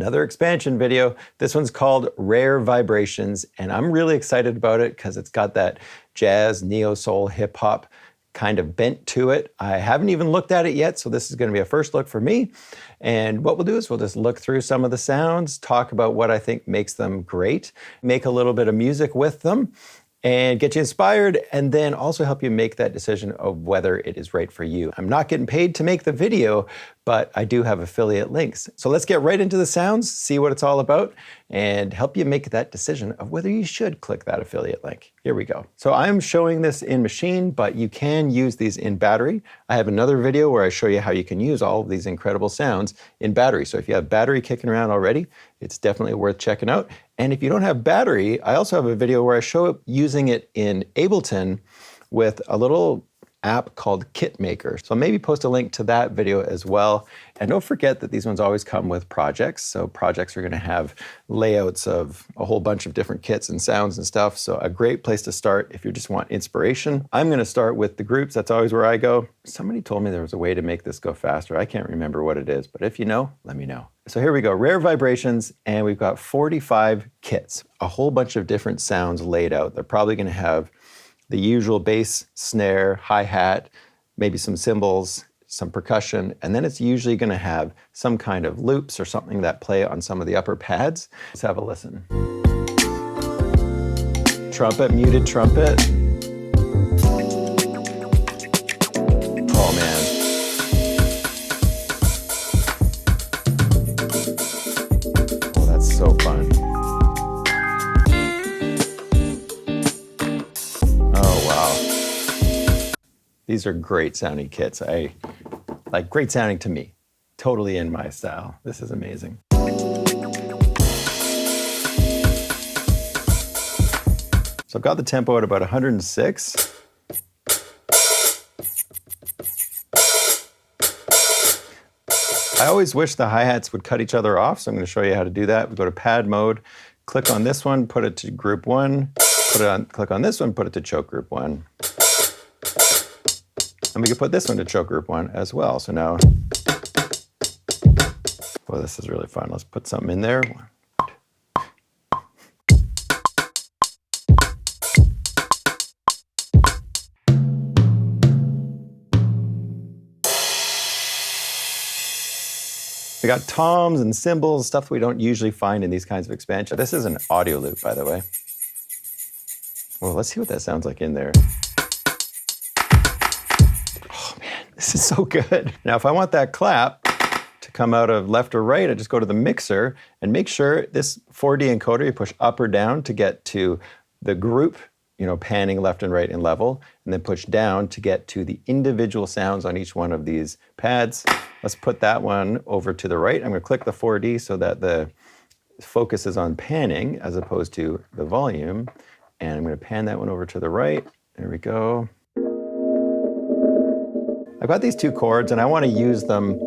another expansion video. This one's called Rare Vibrations, and I'm really excited about it because it's got that jazz, neo-soul, hip-hop kind of bent to it. I haven't even looked at it yet, so this is going to be a first look for me. And what we'll do is we'll just look through some of the sounds, talk about what I think makes them great, make a little bit of music with them, and get you inspired, and then also help you make that decision of whether it is right for you. I'm not getting paid to make the video, but I do have affiliate links. So let's get right into the sounds, see what it's all about, and help you make that decision of whether you should click that affiliate link. Here we go. So I'm showing this in Maschine, but you can use these in battery. I have another video where I show you how you can use all of these incredible sounds in battery. So if you have battery kicking around already, it's definitely worth checking out. And if you don't have battery, I also have a video where I show using it in Ableton with a little app called Kit Maker. So I'll maybe post a link to that video as well. And don't forget that these ones always come with projects. So projects are going to have layouts of a whole bunch of different kits and sounds and stuff. So a great place to start if you just want inspiration. I'm going to start with the groups. That's always where I go. Somebody told me there was a way to make this go faster. I can't remember what it is, but if you know, let me know. So here we go, Rare Vibrations, and we've got 45 kits, a whole bunch of different sounds laid out. They're probably going to have the usual bass, snare, hi-hat, maybe some cymbals, some percussion, and then it's usually going to have some kind of loops or something that play on some of the upper pads. Let's have a listen. Trumpet, muted trumpet. Oh man. Oh, that's so fun. These are great sounding kits. Like great sounding to me. Totally in my style. This is amazing. So I've got the tempo at about 106. I always wish the hi-hats would cut each other off, so I'm going to show you how to do that. We go to pad mode, click on this one, put it to group 1, click on this one, put it to choke group 1. And we can put this one to choke group 1 as well. So now, well, this is really fun. Let's put something in there. We got toms and cymbals, stuff we don't usually find in these kinds of expansions. This is an audio loop, by the way. Well, let's see what that sounds like in there. This is so good. Now, if I want that clap to come out of left or right, I just go to the mixer and make sure this 4D encoder, you push up or down to get to the group, panning left and right in level, and then push down to get to the individual sounds on each one of these pads. Let's put that one over to the right. I'm gonna click the 4D so that the focus is on panning as opposed to the volume. And I'm gonna pan that one over to the right. There we go. I've got these two chords and I want to use them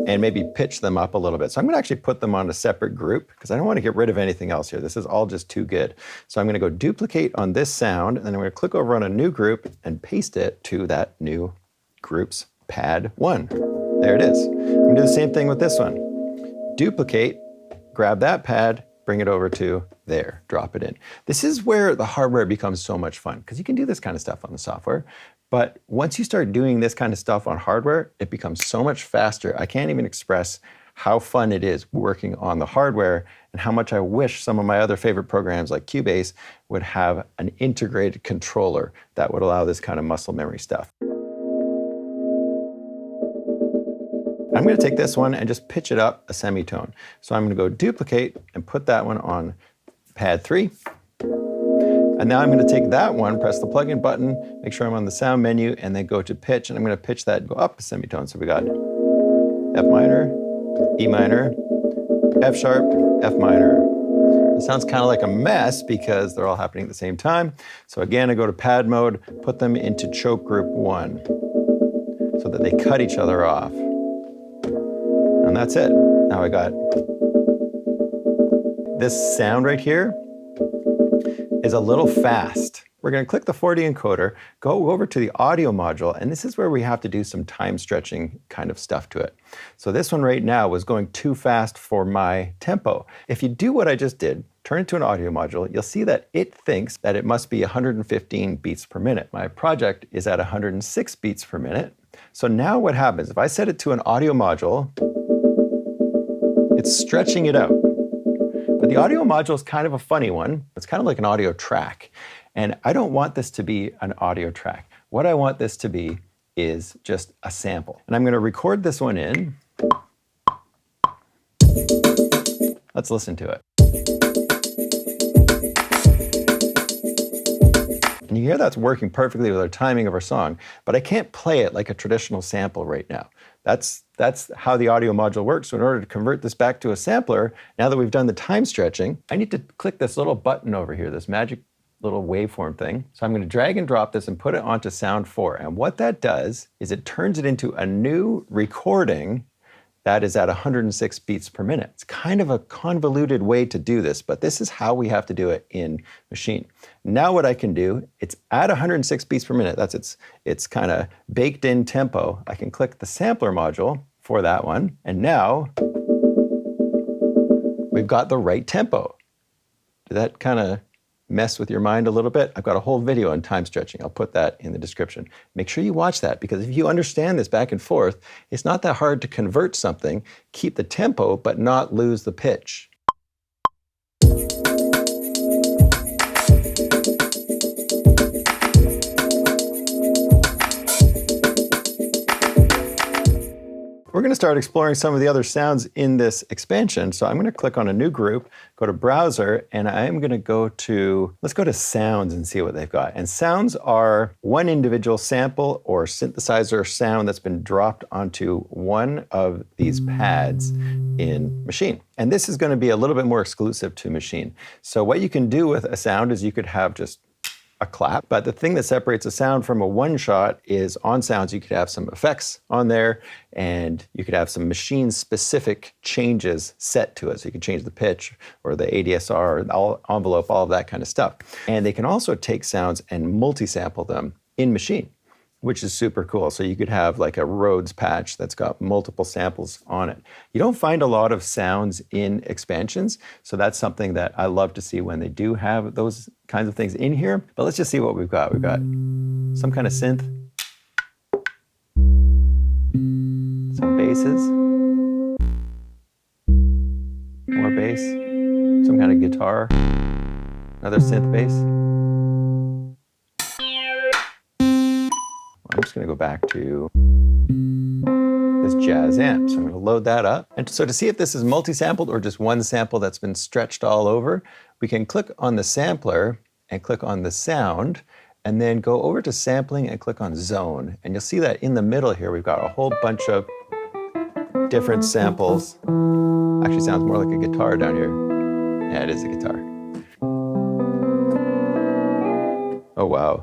and maybe pitch them up a little bit. So I'm going to actually put them on a separate group because I don't want to get rid of anything else here. This is all just too good. So I'm going to go duplicate on this sound and then I'm going to click over on a new group and paste it to that new group's pad 1. There it is. I'm going to do the same thing with this one. Duplicate, grab that pad, bring it over to there, drop it in. This is where the hardware becomes so much fun because you can do this kind of stuff on the software. But once you start doing this kind of stuff on hardware, it becomes so much faster. I can't even express how fun it is working on the hardware and how much I wish some of my other favorite programs like Cubase would have an integrated controller that would allow this kind of muscle memory stuff. I'm going to take this one and just pitch it up a semitone. So I'm going to go duplicate and put that one on pad 3. And now I'm going to take that one, press the plugin button, make sure I'm on the sound menu, and then go to pitch, and I'm going to pitch that, go up a semitone. So we got F minor, E minor, F sharp, F minor. It sounds kind of like a mess because they're all happening at the same time. So again, I go to pad mode, put them into choke group 1 so that they cut each other off. And that's it. Now I got this sound right here is a little fast. We're going to click the 4D encoder, go over to the audio module, and this is where we have to do some time stretching kind of stuff to it. So this one right now was going too fast for my tempo. If you do what I just did, turn it to an audio module, you'll see that it thinks that it must be 115 beats per minute. My project is at 106 beats per minute. So now what happens, if I set it to an audio module, it's stretching it out. But the audio module is kind of a funny one. It's kind of like an audio track. And I don't want this to be an audio track. What I want this to be is just a sample. And I'm going to record this one in. Let's listen to it. And you hear that's working perfectly with our timing of our song, but I can't play it like a traditional sample right now. That's how the audio module works. So in order to convert this back to a sampler, now that we've done the time stretching, I need to click this little button over here, this magic little waveform thing. So I'm going to drag and drop this and put it onto Sound 4. And what that does is it turns it into a new recording that is at 106 beats per minute. It's kind of a convoluted way to do this, but this is how we have to do it in Maschine. Now what I can do, it's at 106 beats per minute. That's its kind of baked in tempo. I can click the sampler module for that one. And now we've got the right tempo. Did that kind of mess with your mind a little bit? I've got a whole video on time stretching. I'll put that in the description. Make sure you watch that, because if you understand this back and forth, it's not that hard to convert something, keep the tempo, but not lose the pitch. We're going to start exploring some of the other sounds in this expansion. So I'm going to click on a new group, go to Browser, and I'm going to go to, let's go to Sounds and see what they've got. And sounds are one individual sample or synthesizer sound that's been dropped onto one of these pads in Maschine. And this is going to be a little bit more exclusive to Maschine. So what you can do with a sound is you could have just a clap, but the thing that separates a sound from a one-shot is on sounds you could have some effects on there, and you could have some Maschine-specific changes set to it. So you could change the pitch or the ADSR, or the envelope, all of that kind of stuff. And they can also take sounds and multi-sample them in Maschine, which is super cool. So you could have like a Rhodes patch that's got multiple samples on it. You don't find a lot of sounds in expansions, so that's something that I love to see when they do have those kinds of things in here. But let's just see what we've got. We've got some kind of synth, some basses, more bass, some kind of guitar, another synth bass. I'm just going to go back to this jazz amp. So I'm going to load that up. And so to see if this is multi-sampled or just one sample that's been stretched all over, we can click on the sampler and click on the sound, and then go over to sampling and click on zone. And you'll see that in the middle here, we've got a whole bunch of different samples. Actually sounds more like a guitar down here. Yeah, it is a guitar. Oh, wow.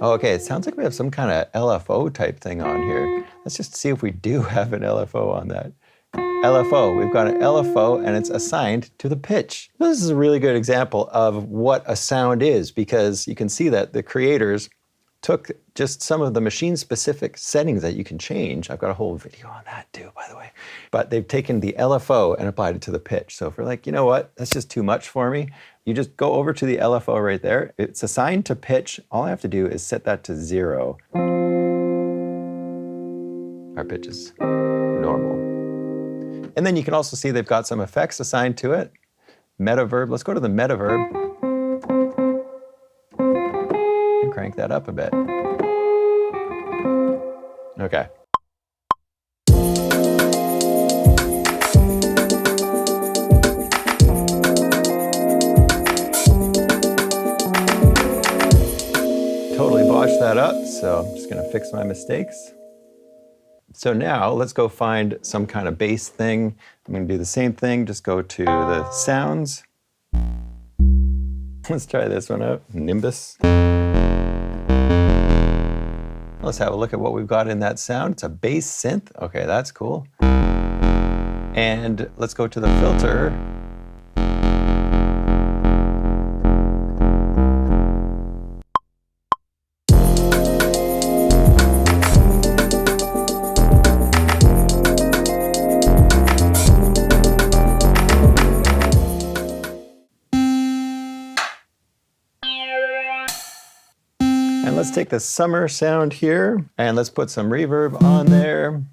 Oh, okay, it sounds like we have some kind of LFO type thing on here. Let's just see if we do have an LFO on that. LFO, we've got an LFO and it's assigned to the pitch. This is a really good example of what a sound is, because you can see that the creators took just some of the Maschine-specific settings that you can change. I've got a whole video on that too, by the way. But they've taken the LFO and applied it to the pitch. So if we're like, you know what, that's just too much for me, you just go over to the LFO right there. It's assigned to pitch. All I have to do is set that to 0. Our pitch is normal. And then you can also see they've got some effects assigned to it. Metaverb, let's go to the metaverb. And crank that up a bit. Okay. Totally botched that up, so I'm just gonna fix my mistakes. So now let's go find some kind of bass thing. I'm gonna do the same thing, just go to the sounds. Let's try this one out, Nimbus. Let's have a look at what we've got in that sound. It's a bass synth. Okay, that's cool. And let's go to the filter. And let's take the summer sound here and let's put some reverb on there.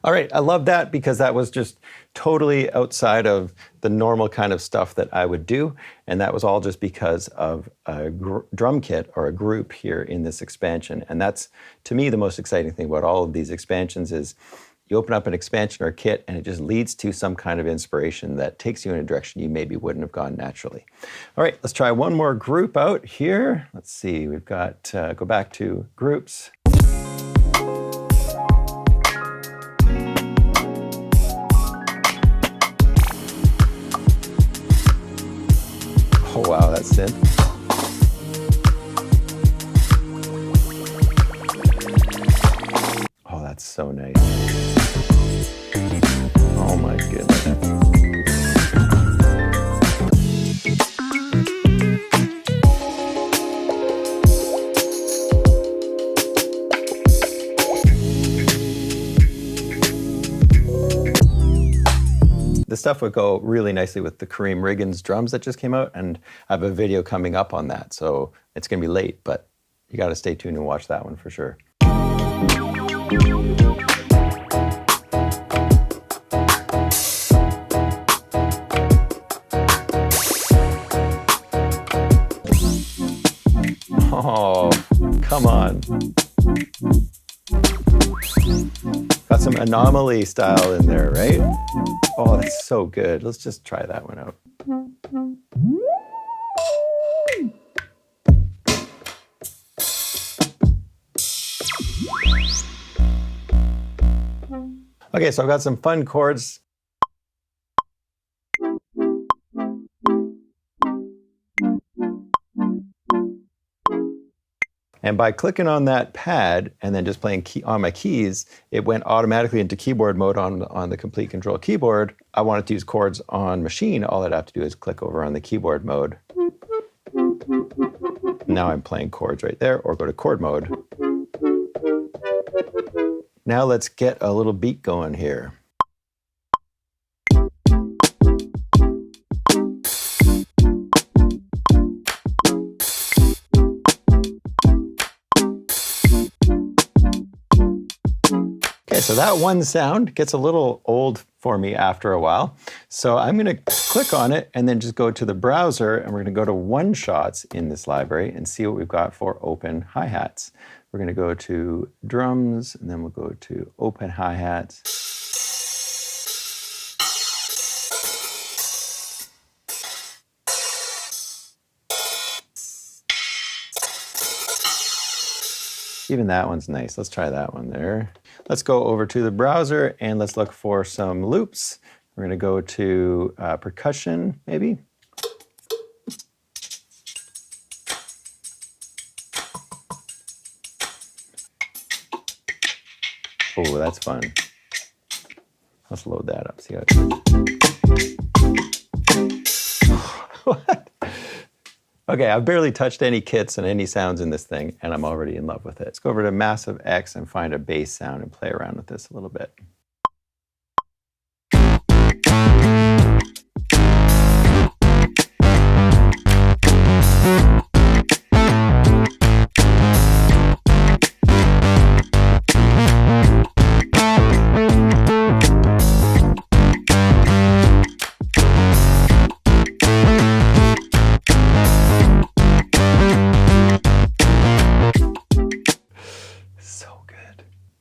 All right, I love that because that was just totally outside of the normal kind of stuff that I would do. And that was all just because of a drum kit or a group here in this expansion. And that's, to me, the most exciting thing about all of these expansions is you open up an expansion or a kit and it just leads to some kind of inspiration that takes you in a direction you maybe wouldn't have gone naturally. All right, let's try one more group out here. Let's see, we've got, go back to groups. Oh wow, that's synth. Oh, that's so nice. Oh my goodness. This stuff would go really nicely with the Kareem Riggins drums that just came out, and I have a video coming up on that, so it's gonna be late, but you gotta stay tuned and watch that one for sure. Oh, come on. Got some anomaly style in there, right? Oh, that's so good. Let's just try that one out. Okay, so I've got some fun chords. And by clicking on that pad and then just playing on my keys, it went automatically into keyboard mode on the Complete Control keyboard. I wanted to use chords on Maschine. All I'd have to do is click over on the keyboard mode. Now I'm playing chords right there, or go to chord mode. Now let's get a little beat going here. Okay, so that one sound gets a little old for me after a while. So I'm gonna click on it and then just go to the browser, and we're gonna go to one-shots in this library and see what we've got for open hi-hats. We're gonna go to drums, and then we'll go to open hi-hats. Even that one's nice. Let's try that one there. Let's go over to the browser and let's look for some loops. We're gonna go to percussion, maybe. Oh, that's fun. Let's load that up, see how it What? Okay, I've barely touched any kits and any sounds in this thing, and I'm already in love with it. Let's go over to Massive X and find a bass sound and play around with this a little bit.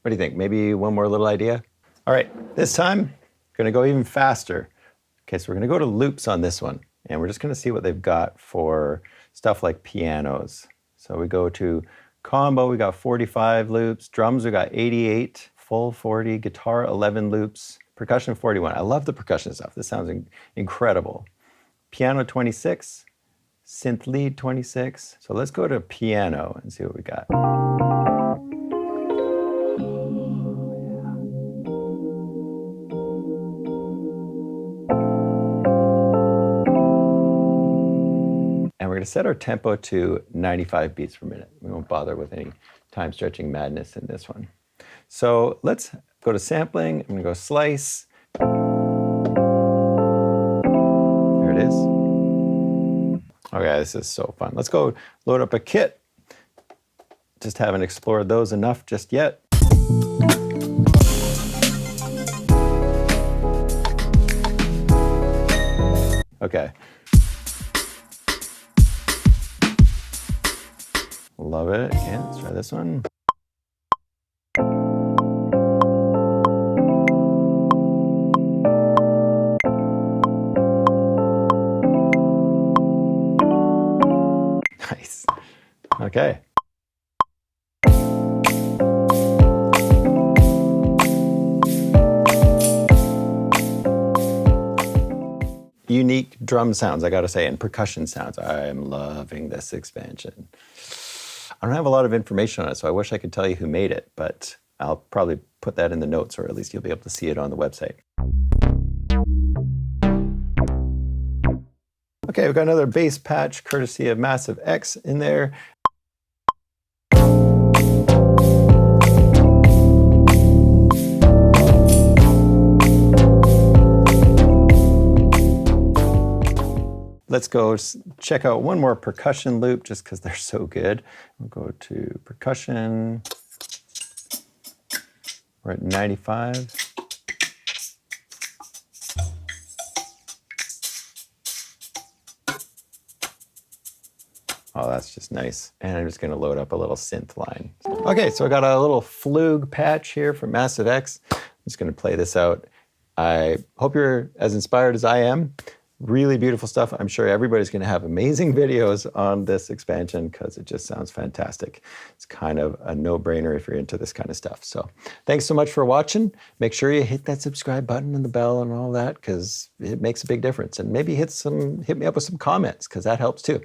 What do you think? Maybe one more little idea? All right, this time, I'm gonna go even faster. Okay, so we're gonna go to loops on this one, and we're just gonna see what they've got for stuff like pianos. So we go to combo, we got 45 loops, drums we got 88, full 40, guitar 11 loops, percussion 41. I love the percussion stuff. This sounds incredible. Piano 26, synth lead 26. So let's go to piano and see what we got. going to set our tempo to 95 beats per minute. We won't bother with any time stretching madness in this one. So let's go to sampling. I'm going to go slice. There it is. Okay, this is so fun. Let's go load up a kit. Just haven't explored those enough just yet. Okay. Love it. Again, let's try this one. Nice. Okay. Unique drum sounds, I gotta say, and percussion sounds. I'm loving this expansion. I don't have a lot of information on it, so I wish I could tell you who made it, but I'll probably put that in the notes, or at least you'll be able to see it on the website. Okay, we've got another bass patch courtesy of Massive X in there. Let's go check out one more percussion loop just because they're so good. We'll go to percussion. We're at 95. Oh, that's just nice. And I'm just gonna load up a little synth line. Okay, so I got a little Flug patch here from Massive X. I'm just gonna play this out. I hope you're as inspired as I am. Really beautiful stuff. I'm sure everybody's going to have amazing videos on this expansion because it just sounds fantastic. It's kind of a no-brainer if you're into this kind of stuff. So thanks so much for watching. Make sure you hit that subscribe button and the bell and all that because it makes a big difference. And maybe hit me up with some comments because that helps too.